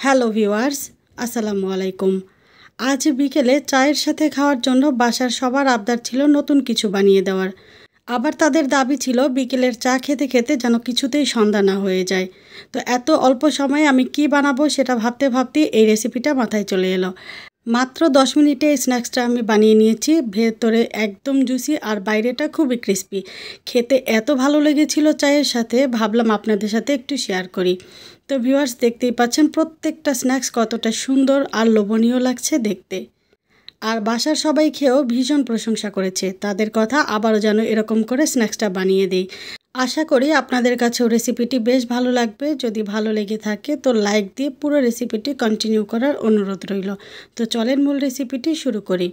Hello viewers, আসসালামু আলাইকুম। আজ বিকেলে চায়ের সাথে খাওয়ার জন্য বাসার সবার আবদার ছিল নতুন কিছু বানিয়ে দেওয়ার। আবার তাদের দাবি ছিল বিকেলের চা খেতে খেতে যেন কিছুতেই সন্ধ্যা না হয়ে যায়। তো এত অল্প সময়ে আমি কি বানাবো সেটা ভাবতে ভাবতেই এই রেসিপিটা মাথায় চলে এলো। মাত্র 10 মিনিটে এই স্ন্যাক্সটা আমি বানিয়ে নিয়েছি। ভেতরে একদম জুসি আর বাইরেটা খুবই ক্রিস্পি। খেতে এত ভালো লেগেছিল চায়ের সাথে, ভাবলাম আপনাদের সাথে একটু শেয়ার করি। তো ভিউয়ার্স, দেখতেই পাচ্ছেন প্রত্যেকটা স্ন্যাক্স কতটা সুন্দর আর লোভনীয় লাগছে দেখতে। আর বাসার সবাই খেয়েও ভীষণ প্রশংসা করেছে। তাদের কথা আবারও যেন এরকম করে স্ন্যাক্সটা বানিয়ে দিই। আশা করি আপনাদের কাছেও রেসিপিটি বেশ ভালো লাগবে। যদি ভালো লেগে থাকে তো লাইক দিয়ে পুরো রেসিপিটি কন্টিনিউ করার অনুরোধ রইল। তো চলেন মূল রেসিপিটি শুরু করি।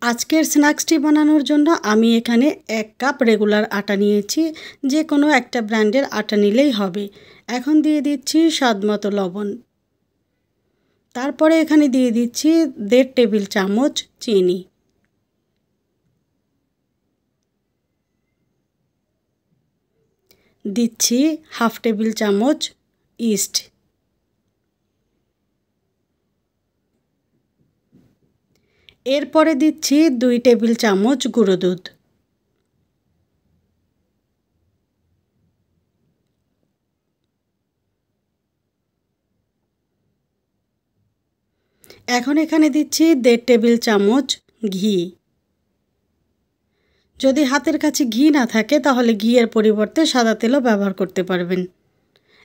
আজকের স্ন্যাক্সটি বানানোর জন্য আমি এখানে 1 কাপ রেগুলার আটা নিয়েছি। যে কোনো একটা ব্র্যান্ডের আটা নিলেই হবে। এখন দিয়ে দিচ্ছি স্বাদমতো লবণ। তারপরে এখানে দিয়ে দিচ্ছি 1.5 টেবিল চামচ চিনি। দিচ্ছি 1/2 টেবিল চামচ ইস্ট। এরপরে দিচ্ছি 2 টেবিল চামচ গুঁড়ো দুধ। এখন এখানে দিচ্ছি 1.5 টেবিল চামচ ঘি। যদি হাতের কাছে ঘি না থাকে তাহলে ঘিয়ের পরিবর্তে সাদা তেলও ব্যবহার করতে পারবেন।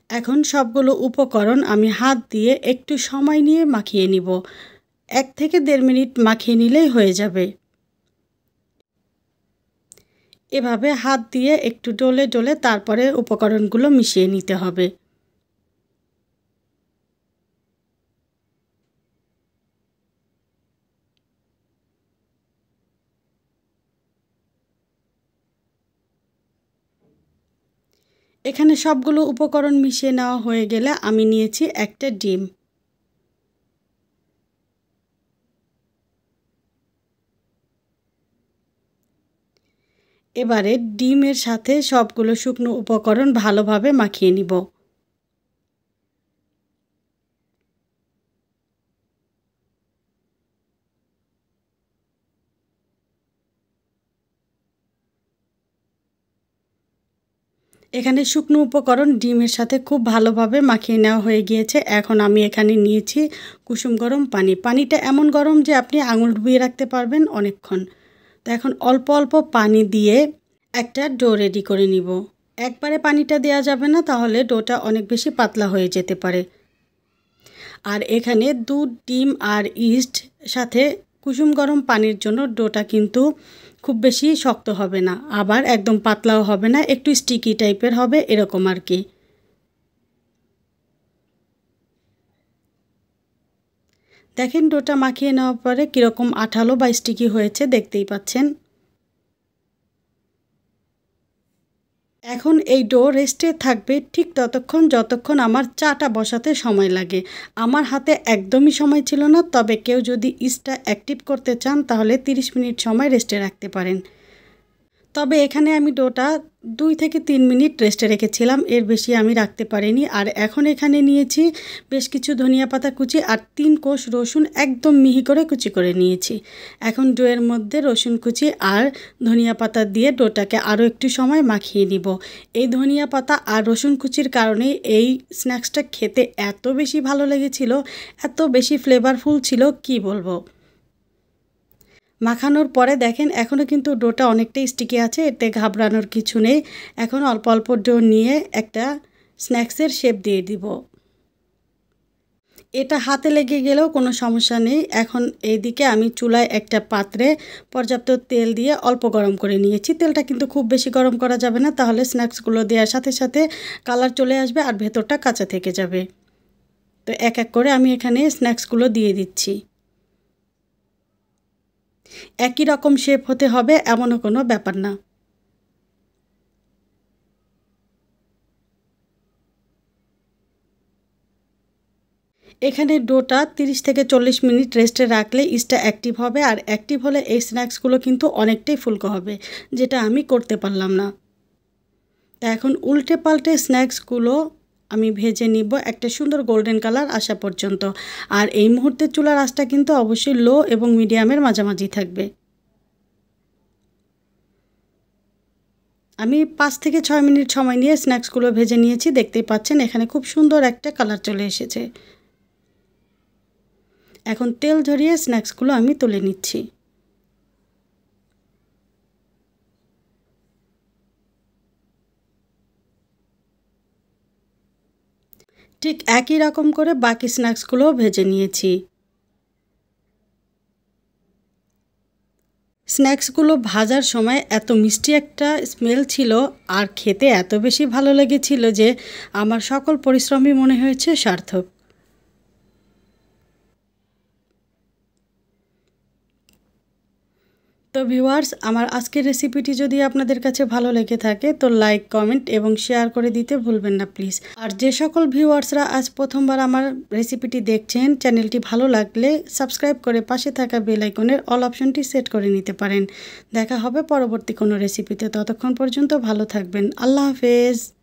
এখন সবগুলো উপকরণ আমি হাত দিয়ে একটু সময় নিয়ে মাখিয়ে নিব। 1 থেকে 1.5 মিনিট মাখিয়ে নিলেই হয়ে যাবে। এভাবে হাত দিয়ে একটু ডলে ডলে তারপরে উপকরণগুলো মিশিয়ে নিতে হবে। এখানে সবগুলো উপকরণ মিশিয়ে নেওয়া হয়ে গেলে আমি নিয়েছি একটা ডিম। এবারে ডিমের সাথে সবগুলো শুকনো উপকরণ ভালোভাবে মাখিয়ে নিব। এখানে শুকনো উপকরণ ডিমের সাথে খুব ভালোভাবে মাখিয়ে নেওয়া হয়ে গিয়েছে। এখন আমি এখানে নিয়েছি কুসুম গরম পানি। পানিটা এমন গরম যে আপনি আঙুল ডুবিয়ে রাখতে পারবেন অনেকক্ষণ। তো এখন অল্প অল্প পানি দিয়ে একটা ডো রেডি করে নিব। একবারে পানিটা দেওয়া যাবে না, তাহলে ডোটা অনেক বেশি পাতলা হয়ে যেতে পারে। আর এখানে দুধ, ডিম আর ইস্ট সাথে কুসুম গরম পানির জন্য ডোটা কিন্তু খুব বেশি শক্ত হবে না, আবার একদম পাতলাও হবে না, একটু স্টিকি টাইপের হবে, এরকম আর কি। দেখেন ডোটা মাখিয়ে নেওয়ার পরে কীরকম আঠালো বা স্টিকি হয়েছে, দেখতেই পাচ্ছেন। এখন এই ডো রেস্টে থাকবে ঠিক ততক্ষণ যতক্ষণ আমার চাটা বসাতে সময় লাগে। আমার হাতে একদমই সময় ছিল না, তবে কেউ যদি ইস্টটা অ্যাক্টিভ করতে চান তাহলে 30 মিনিট সময় রেস্টে রাখতে পারেন। তবে এখানে আমি ডোটা 2 থেকে 3 মিনিট রেস্টে রেখেছিলাম, এর বেশি আমি রাখতে পারিনি। আর এখন এখানে নিয়েছি বেশ কিছু ধনিয়া পাতা কুচি আর 3 কোষ রসুন একদম মিহি করে কুচি করে নিয়েছি। এখন ডোয়ের মধ্যে রসুন কুচি আর ধনিয়া পাতা দিয়ে ডোটাকে আরও একটু সময় মাখিয়ে নিব। এই ধনিয়া পাতা আর রসুন কুচির কারণে এই স্ন্যাক্সটা খেতে এত বেশি ভালো লেগেছিল, এত বেশি ফ্লেভারফুল ছিল, কি বলবো। মাখানোর পরে দেখেন এখনও কিন্তু ডোটা অনেকটাই স্টিকি আছে, এতে ঘাবড়ানোর কিছু নেই। এখন অল্প অল্প ডো নিয়ে একটা স্ন্যাক্সের শেপ দিয়ে দিব। এটা হাতে লেগে গেলেও কোনো সমস্যা নেই। এখন এইদিকে আমি চুলায় একটা পাত্রে পর্যাপ্ত তেল দিয়ে অল্প গরম করে নিয়েছি। তেলটা কিন্তু খুব বেশি গরম করা যাবে না, তাহলে স্ন্যাক্সগুলো দেওয়ার সাথে সাথে কালার চলে আসবে আর ভেতরটা কাঁচা থেকে যাবে। তো এক এক করে আমি এখানে স্ন্যাক্সগুলো দিয়ে দিচ্ছি। একই রকম শেপ হতে হবে এমনও কোনো ব্যাপার না। এখানে ডোটা 30 থেকে 40 মিনিট রেস্টে রাখলে ইস্টটা অ্যাক্টিভ হবে, আর অ্যাক্টিভ হলে এই স্ন্যাক্সগুলো কিন্তু অনেকটাই ফুলকো হবে, যেটা আমি করতে পারলাম না। তা এখন উল্টে পাল্টে স্ন্যাক্সগুলো আমি ভেজে নিব একটা সুন্দর গোল্ডেন কালার আসা পর্যন্ত। আর এই মুহূর্তে চুলার আঁচটা কিন্তু অবশ্যই লো এবং মিডিয়ামের মাঝামাঝি থাকবে। আমি 5 থেকে 6 মিনিট সময় নিয়ে স্ন্যাক্সগুলো ভেজে নিয়েছি। দেখতেই পাচ্ছেন এখানে খুব সুন্দর একটা কালার চলে এসেছে। এখন তেল ঝরিয়ে স্ন্যাক্সগুলো আমি তুলে নিচ্ছি। ঠিক একই রকম করে বাকি স্ন্যাক্সগুলোও ভেজে নিয়েছি। স্ন্যাক্সগুলো ভাজার সময় এত মিষ্টি একটা স্মেল ছিল আর খেতে এত বেশি ভালো লেগেছিল যে আমার সকল পরিশ্রমই মনে হয়েছে সার্থক। তো ভিউয়ার্স, আমার আজকের রেসিপিটি যদি আপনাদের কাছে ভালো লেগে থাকে তো লাইক, কমেন্ট এবং শেয়ার করে দিতে ভুলবেন না প্লিজ। আর যে সকল ভিউয়ার্সরা আজ প্রথমবার আমার রেসিপিটি দেখছেন, চ্যানেলটি ভালো লাগলে সাবস্ক্রাইব করে পাশে থাকা বেল আইকনের অল অপশনটি সেট করে নিতে পারেন। দেখা হবে পরবর্তী কোনো রেসিপিতে। ততক্ষণ পর্যন্ত ভালো থাকবেন। আল্লাহ হাফেজ।